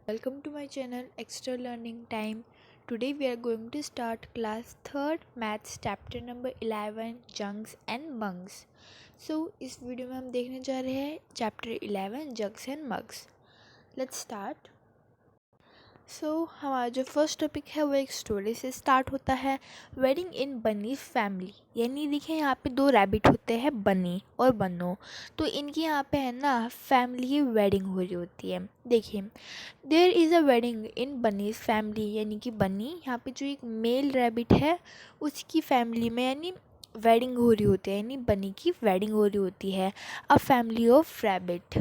Welcome to my channel Extra Learning Time. Today we are going to start class 3rd Maths chapter number 11 Junks and Bunks. So इस video में हम देखने जा रहे हैं chapter 11 Junks and Mugs. Let's start. हमारा जो first topic है वो एक स्टोरी से स्टार्ट होता है। वेडिंग इन बनी फैमिली, यानी देखिए यहाँ पे दो रैबिट होते हैं, बनी और बन्नो। तो इनकी यहाँ पे है ना फैमिली की वेडिंग हो रही होती है। देखिए, there is a wedding in bunny's family, यानी कि बनी यहाँ पे जो एक मेल रैबिट है उसकी फैमिली में यानी वेडिंग हो रही होती है, यानी बनी की वेडिंग हो रही होती है। A family of rabbit,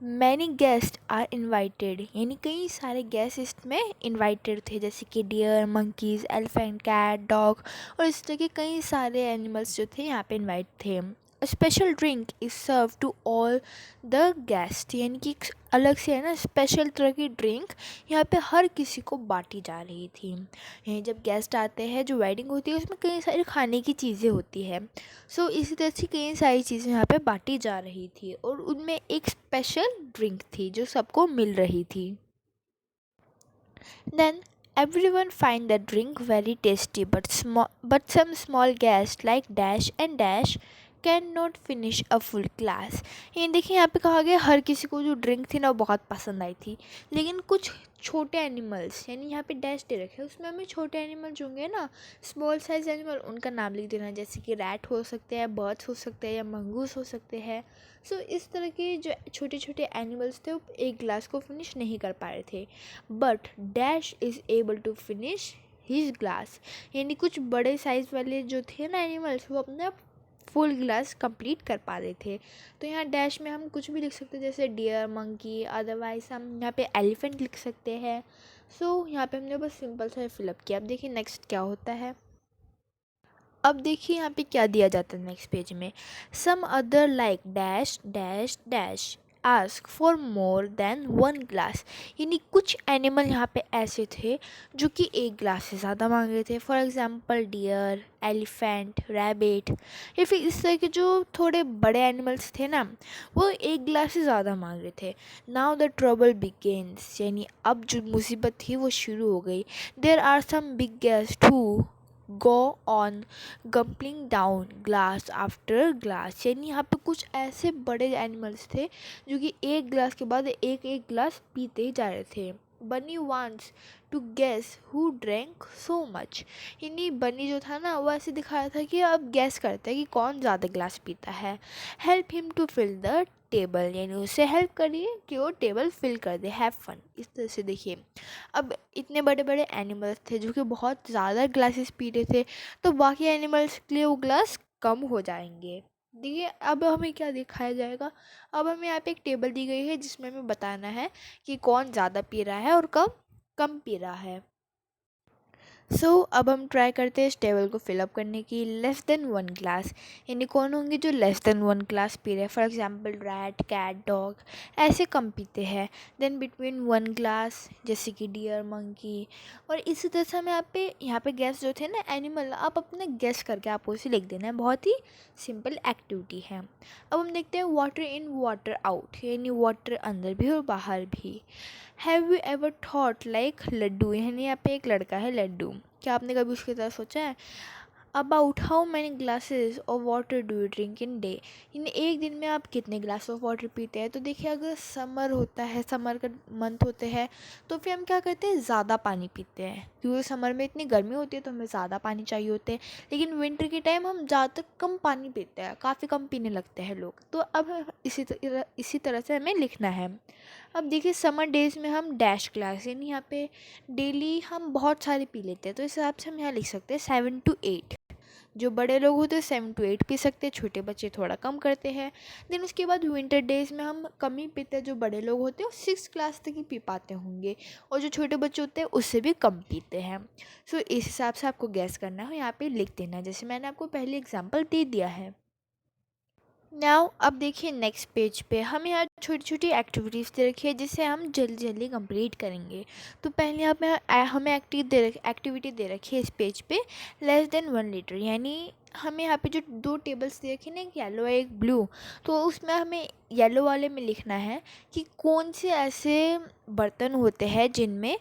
many guest are invited, यानी कई सारे गेस्ट इसमें इनवाइटेड थे, जैसे कि deer, monkeys, elephant, cat, dog और इस तरह के कई सारे एनिमल्स जो थे यहाँ पे इनवाइट थे। A special drink is serve to all the guest, यानी कि अलग से है ना स्पेशल तरह की ड्रिंक यहाँ पे हर किसी को बांटी जा रही थी। यहीं जब गेस्ट आते हैं, जो वेडिंग होती है उसमें कई सारी खाने की चीज़ें होती है। इसी तरह से कई सारी चीज़ें यहाँ पे बांटी जा रही थी और उनमें एक स्पेशल ड्रिंक थी जो सबको मिल रही थी। Then everyone find the drink very tasty, but some small guests like dash and dash can not finish a full glass. ये देखिए यहाँ पे कहा गया हर किसी को जो ड्रिंक थी ना वो बहुत पसंद आई थी, लेकिन कुछ छोटे एनिमल्स, यानी यहाँ पे डैश दे रखे हैं उसमें हमें छोटे एनिमल जो होंगे ना स्मॉल साइज एनिमल, उनका नाम लिख देना, जैसे कि रैट हो सकते हैं, बर्ड्स हो सकते हैं या मंगूस हो सकते हैं। इस तरह के जो छोटे छोटे एनिमल्स थे वो एक ग्लास को फिनिश नहीं कर पा रहे थे। But dash is able to finish his glass, यानी कुछ बड़े साइज़ वाले जो थे ना एनिमल्स वो अपना फुल ग्लास कंप्लीट कर पा रहे थे। तो यहाँ डैश में हम कुछ भी लिख सकते हैं, जैसे डियर, मंकी, अदरवाइज हम यहाँ पे एलिफेंट लिख सकते हैं। यहाँ पे हमने बस सिंपल सा फिलअप किया। अब देखिए नेक्स्ट क्या होता है। अब देखिए यहाँ पे क्या दिया जाता है नेक्स्ट पेज में। Some other like dash dash dash ask for more than one glass, यानी कुछ एनिमल यहाँ पे ऐसे थे जो कि एक ग्लास से ज़्यादा मांग रहे थे। For example deer, elephant, rabbit, या फिर इस तरह के जो थोड़े बड़े एनिमल्स थे ना वो एक ग्लास से ज़्यादा मांग रहे थे। नाउ द ट्रबल बिगेन्स, यानी अब जो मुसीबत थी वो शुरू हो गई। There are some big guest who go on gulping down glass after glass, यानी यहाँ पे कुछ ऐसे बड़े एनिमल्स थे जो कि एक ग्लास के बाद एक एक ग्लास पीते ही जा रहे थे। Bunny wants to guess who drank so much, यानी बनी जो था ना वो ऐसे दिखा रहा था कि अब गैस करते हैं कि कौन ज़्यादा ग्लास पीता है। Help him to fill the table, यानी उससे हेल्प करिए कि वो टेबल फिल कर दे। हैव फन, इस तरह से देखिए अब इतने बड़े बड़े एनिमल्स थे जो कि बहुत ज़्यादा ग्लासेस पी रहे थे, तो बाकी एनिमल्स के लिए वो ग्लास कम हो जाएंगे। देखिए अब हमें क्या दिखाया जाएगा। अब हमें यहाँ पे एक टेबल दी गई है जिसमें हमें बताना है कि कौन ज़्यादा पी रहा है और कब कम पी रहा है। अब हम ट्राई करते हैं इस टेबल को फिलअप करने की। लेस देन वन ग्लास, यानी कौन होंगे जो लेस देन वन ग्लास पी रहे हैं। For example rat, cat, dog ऐसे कम पीते हैं। देन बिटवीन वन ग्लास, जैसे कि डियर, मंकी, और इसी तरह से हमें यहाँ पे गैस जो थे ना एनिमल, आप अपने गैस करके आपको उसे लिख देना है। बहुत ही सिंपल एक्टिविटी है। अब हम देखते हैं वाटर इन वाटर आउट, यानी वाटर अंदर भी और बाहर भी। Have you ever thought like laddoo, यानी यहाँ पे एक लड़का है लड्डू, क्या आपने कभी उसकी तरह सोचा है। About how many glasses of water do you drink in day, यानी एक दिन में आप कितने ग्लास ऑफ वाटर पीते हैं। तो देखिए अगर समर होता है, समर का मंथ होते हैं, तो फिर हम क्या करते हैं, ज़्यादा पानी पीते हैं, क्योंकि समर में इतनी गर्मी होती है तो हमें ज़्यादा पानी चाहिए होते हैं। लेकिन विंटर के टाइम हम ज़्यादातर कम पानी पीते हैं, काफ़ी कम पीने लगते हैं लोग। तो अब इसी तरह से हमें लिखना है। अब देखिए समर डेज़ में हम डैश ग्लास, यानी यहाँ पे डेली हम बहुत सारे पी लेते हैं, तो इस हिसाब से हम यहाँ लिख सकते हैं 7 to 8। जो बड़े लोग होते हैं 7 to 8 पी सकते हैं, छोटे बच्चे थोड़ा कम करते हैं। देन उसके बाद विंटर डेज़ में हम कम ही पीते हैं, जो बड़े लोग होते हैं वो 6 ग्लास तक ही पी पाते होंगे, और जो छोटे बच्चे होते हैं उससे भी कम पीते हैं। इस हिसाब से आपको गैस करना है, यहाँ पे लिख देना है, जैसे मैंने आपको पहले एग्जाम्पल दे दिया है। नाउ अब देखिए नेक्स्ट पेज पे हमें यहाँ छोटी छोटी एक्टिविटीज़ दे रखी है जिसे हम जल्दी जल्दी कंप्लीट करेंगे। तो पहले यहाँ पे हमें एक्टिविटी दे रखी है इस पेज पे, लेस देन 1 लीटर, यानी हमें यहाँ पे जो 2 टेबल्स दे रखे ना, एक येलो और एक ब्लू, तो उसमें हमें येलो वाले में लिखना है कि कौन से ऐसे बर्तन होते हैं जिनमें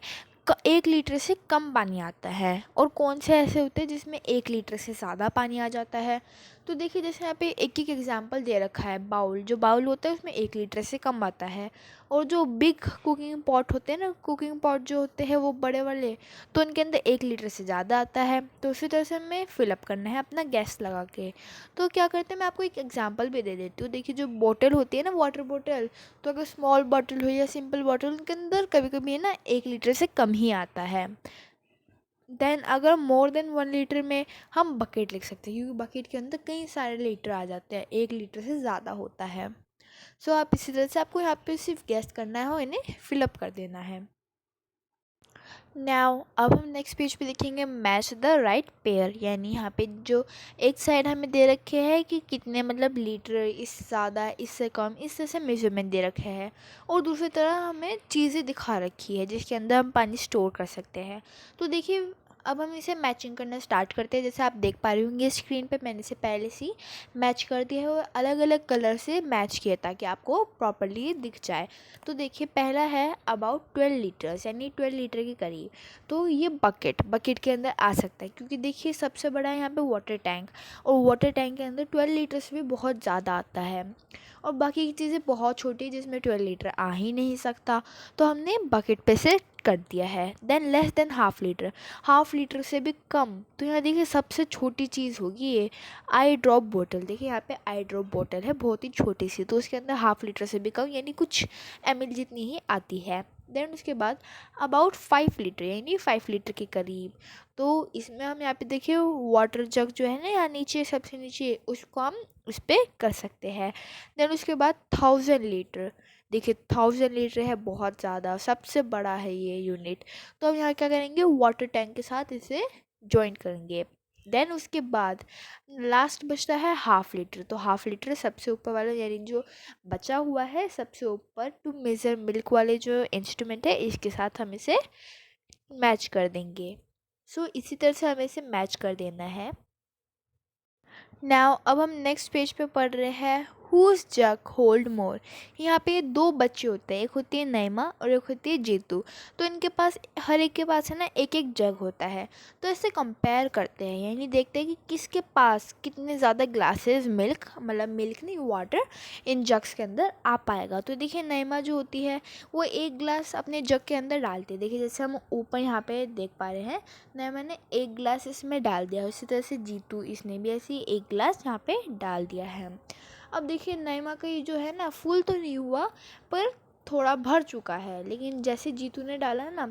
1 लीटर से कम पानी आता है और कौन से ऐसे होते हैं जिसमें 1 लीटर से ज़्यादा पानी आ जाता है। तो देखिए जैसे यहाँ पे एक एक एग्जांपल दे रखा है। बाउल, जो बाउल होता है उसमें 1 लीटर से कम आता है, और जो बिग कुकिंग पॉट होते हैं ना, कुकिंग पॉट जो होते हैं वो बड़े वाले, तो उनके अंदर 1 लीटर से ज़्यादा आता है। तो उसी तरह से हमें फिलअप करना है अपना गैस लगा के। तो क्या करते हैं, मैं आपको एक एग्जांपल भी दे देती हूँ। देखिए जो बोतल होती है ना, वाटर बोतल, तो अगर स्मॉल बॉटल हो या सिंपल बॉटल, उनके अंदर कभी कभी ना 1 लीटर से कम ही आता है। देन अगर मोर देन 1 लीटर में हम बकेट लिख सकते हैं, क्योंकि बकेट के अंदर कई सारे लीटर आ जाते हैं, 1 लीटर से ज़्यादा होता है। सो आप इसी तरह से, आपको यहाँ पे सिर्फ गैस करना है और इन्हें फिलअप कर देना है। नाउ अब हम नेक्स्ट पेज पे देखेंगे मैच द राइट पेयर, यानी यहाँ पे जो एक साइड हमें दे रखे हैं कि कितने मतलब लीटर, इससे ज़्यादा इससे कम, इस तरह से मेजरमेंट दे रखे हैं, और दूसरी तरह हमें चीज़ें दिखा रखी है जिसके अंदर हम पानी स्टोर कर सकते हैं। तो देखिए अब हम इसे मैचिंग करना स्टार्ट करते हैं। जैसे आप देख पा रहे होंगे स्क्रीन पे, मैंने इसे पहले से मैच कर दिया है और अलग अलग कलर से मैच किया ताकि आपको प्रॉपरली दिख जाए। तो देखिए पहला है अबाउट 12 लीटर्स, यानी 12 लीटर के करीब। तो ये बकेट के अंदर आ सकता है, क्योंकि देखिए सबसे बड़ा है यहाँ पे वाटर टैंक, और वाटर टैंक के अंदर 12 लीटर से भी बहुत ज़्यादा आता है, और बाकी की चीज़ें बहुत छोटी जिसमें 12 लीटर आ ही नहीं सकता, तो हमने बकेट पे से कर दिया है। Than less than half litre से भी कम, तो यहाँ देखिए सबसे छोटी चीज़ होगी ये आई ड्रॉप बोतल। देखिए यहाँ पे आई ड्रॉप बोतल है, बहुत ही छोटी सी, तो उसके अंदर ½ लीटर से भी कम, यानी कुछ ml जितनी ही आती है। देन उसके बाद अबाउट 5 लीटर, यानी 5 लीटर के करीब। तो इसमें हम यहाँ पे देखिए वाटर जग जो है ना, यहाँ नीचे सबसे नीचे, उसको हम उस पर कर सकते हैं। देन उसके बाद 1000 लीटर, देखिए 1000 लीटर है, बहुत ज़्यादा, सबसे बड़ा है ये यूनिट। तो हम यहाँ क्या करेंगे, वाटर टैंक के साथ इसे ज्वाइन करेंगे। देन उसके बाद लास्ट बचता है ½ लीटर, तो ½ लीटर सबसे ऊपर वाला, यानी जो बचा हुआ है सबसे ऊपर टू मेज़र मिल्क वाले जो इंस्ट्रूमेंट है, इसके साथ हम इसे मैच कर देंगे। सो इसी तरह से हमें इसे मैच कर देना है। नाउ अब हम नेक्स्ट पेज पे पढ़ रहे हैं हुज जग होल्ड मोर। यहाँ पे 2 बच्चे होते हैं, एक होती है नईमा और एक होती है जीतू। तो इनके पास, हर एक के पास है ना एक एक जग होता है। तो इसे कंपेयर करते हैं, यानी देखते हैं कि किसके पास कितने ज़्यादा ग्लासेस मिल्क, मतलब मिल्क नहीं वाटर, इन जग्स के अंदर आ पाएगा। तो देखिए नईमा जो होती है वो 1 ग्लास अपने जग के अंदर डालती है। देखिए जैसे हम ऊपर यहाँ पे देख पा रहे हैं, नईमा ने 1 ग्लास इसमें डाल दिया, उसी तरह से जीतू, इसने भी ऐसे ही 1 ग्लास यहाँ पे डाल दिया है। अब देखिए नईमा का ये जो है ना, फुल तो नहीं हुआ पर थोड़ा भर चुका है, लेकिन जैसे जीतू ने डाला ना,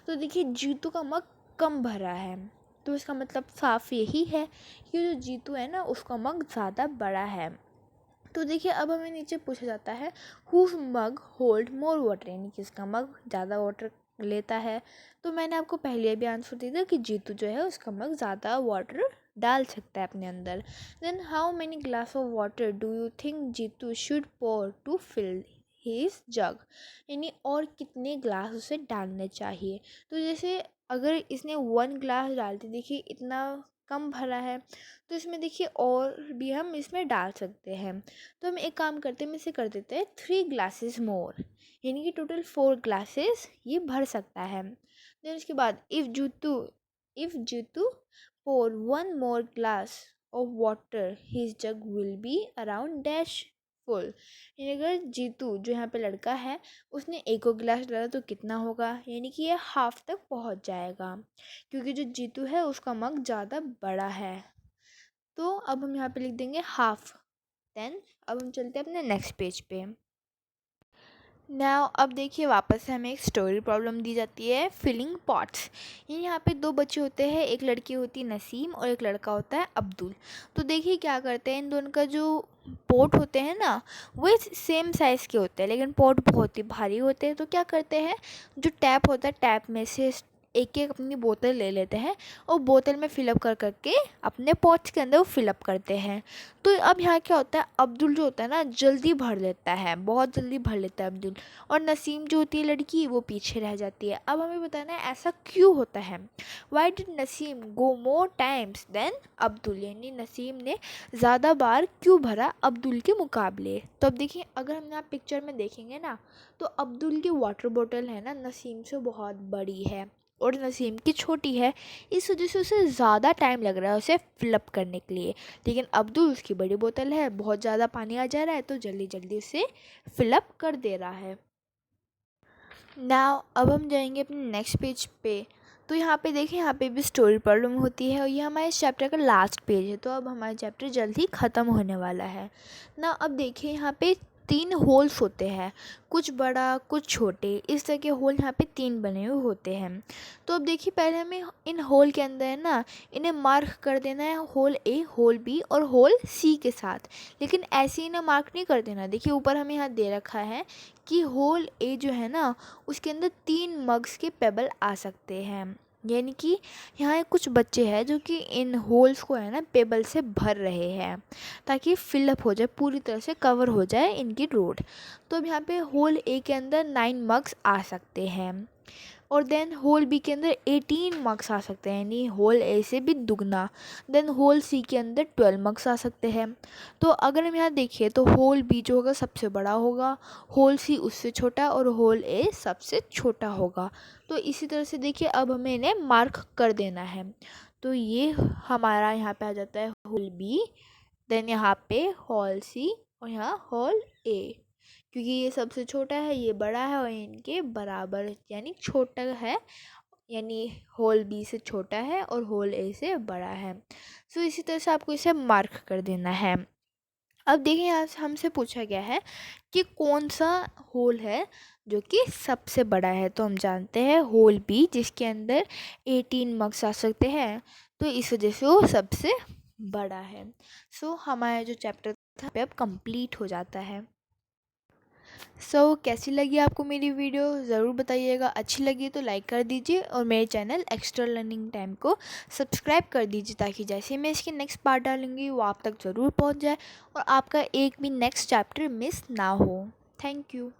तो देखिए जीतू का मग कम भरा है। तो इसका मतलब साफ यही है कि जो जीतू है ना, उसका मग ज़्यादा बड़ा है। तो देखिए अब हमें नीचे पूछा जाता है हुज मग होल्ड मोर वाटर, यानी कि इसका मग ज़्यादा वाटर लेता है। तो मैंने आपको पहले भी आंसर दिया था कि जीतू जो है उसका मग ज़्यादा वाटर डाल सकता है अपने अंदर। Then how many glass of water do you think Jitu should pour to fill his jug, यानी और कितने ग्लास उसे डालने चाहिए। तो जैसे अगर इसने 1 ग्लास डालती, देखिए इतना कम भरा है, तो इसमें देखिए और भी हम इसमें डाल सकते हैं। तो हम एक काम करते हैं, हम इसे कर देते हैं 3 ग्लासेस मोर, यानी कि टोटल 4 ग्लासेस ये भर सकता है। देन उसके बाद if Jitu pour 1 more glass of water his jug will be around dash full, यानी अगर जीतू जो यहाँ पे लड़का है उसने 1 गिलास डाला तो कितना होगा, यानी कि ये हाफ तक पहुँच जाएगा, क्योंकि जो जीतू है उसका मग ज़्यादा बड़ा है। तो अब हम यहाँ पे लिख देंगे हाफ। देन अब हम चलते हैं अपने नेक्स्ट पेज पे। नाउ अब देखिए वापस से हमें एक स्टोरी प्रॉब्लम दी जाती है फिलिंग पॉट्स। ये यहाँ पे 2 बच्चे होते हैं, एक लड़की होती है नसीम और एक लड़का होता है अब्दुल। तो देखिए क्या करते हैं, इन दोनों का जो पोट होते हैं ना, वो सेम साइज़ के होते हैं, लेकिन पोट बहुत ही भारी होते हैं। तो क्या करते हैं, जो टैप होता है टैप में से एक एक अपनी बोतल ले लेते हैं और बोतल में फिलअप कर करके अपने पॉट्स के अंदर वो फिलअप करते हैं। तो अब यहाँ क्या होता है, अब्दुल जो होता है ना जल्दी भर लेता है, बहुत जल्दी भर लेता है अब्दुल, और नसीम जो होती है लड़की वो पीछे रह जाती है। अब हमें बताना है ऐसा क्यों होता है। Why did Naseem go more times than Abdul, यानी नसीम ने ज़्यादा बार क्यों भरा अब्दुल के मुकाबले। तो अब देखिए, अगर हम यहाँ पिक्चर में देखेंगे ना तो अब्दुल की वाटर बॉटल है ना नसीम से बहुत बड़ी है और नसीम की छोटी है, इस वजह से उसे ज़्यादा टाइम लग रहा है उसे फिलअप करने के लिए। लेकिन अब्दुल, उसकी बड़ी बोतल है, बहुत ज़्यादा पानी आ जा रहा है तो जल्दी जल्दी उसे फिलअप कर दे रहा है। नाउ अब हम जाएंगे अपने नेक्स्ट पेज पे। तो यहाँ पे देखें, यहाँ पे भी स्टोरी प्रॉब्लम होती है और ये हमारे चैप्टर का लास्ट पेज है। तो अब हमारा चैप्टर जल्द ही ख़त्म होने वाला है ना। अब देखिए, यहाँ पे 3 होल्स होते हैं, कुछ बड़ा कुछ छोटे, इस तरह के होल यहाँ पे 3 बने हुए होते हैं। तो अब देखिए, पहले हमें इन होल के अंदर है ना इन्हें मार्क कर देना है, होल ए, होल बी और होल सी के साथ। लेकिन ऐसे इन्हें मार्क नहीं कर देना। देखिए ऊपर हमें यहाँ दे रखा है कि होल ए जो है ना उसके अंदर 3 मग्स के पेबल आ सकते हैं, यानी कि यहाँ कुछ बच्चे हैं जो कि इन होल्स को है ना पेबल से भर रहे हैं ताकि फिलअप हो जाए, पूरी तरह से कवर हो जाए इनकी रोड। तो अब यहाँ पे होल ए के अंदर 9 मग्स आ सकते हैं और देन होल बी के अंदर 18 मग्स आ सकते हैं, यानी होल ए से भी दुगना। देन होल सी के अंदर 12 मग्स आ सकते हैं। तो अगर हम यहाँ देखिए तो होल बी जो होगा सबसे बड़ा होगा, होल सी उससे छोटा और होल ए सबसे छोटा होगा। तो इसी तरह से देखिए अब हमें इन्हें मार्क कर देना है। तो ये हमारा यहाँ पे आ जाता है होल बी, देन यहाँ पे होल सी और यहाँ होल ए, क्योंकि ये सबसे छोटा है, ये बड़ा है और इनके बराबर यानी छोटा है, यानी होल बी से छोटा है और होल ए से बड़ा है। सो इसी तरह से आपको इसे मार्क कर देना है। अब देखिए, यहाँ से हमसे पूछा गया है कि कौन सा होल है जो कि सबसे बड़ा है। तो हम जानते हैं होल बी, जिसके अंदर 18 मग्स आ सकते हैं, तो इस वजह से वो सबसे बड़ा है। सो हमारा जो चैप्टर था अब कंप्लीट हो जाता है। कैसी लगी आपको मेरी वीडियो ज़रूर बताइएगा। अच्छी लगी तो लाइक कर दीजिए और मेरे चैनल एक्स्ट्रा लर्निंग टाइम को सब्सक्राइब कर दीजिए ताकि जैसे मैं इसकी नेक्स्ट पार्ट डालूँगी वो आप तक ज़रूर पहुंच जाए और आपका एक भी नेक्स्ट चैप्टर मिस ना हो। Thank you.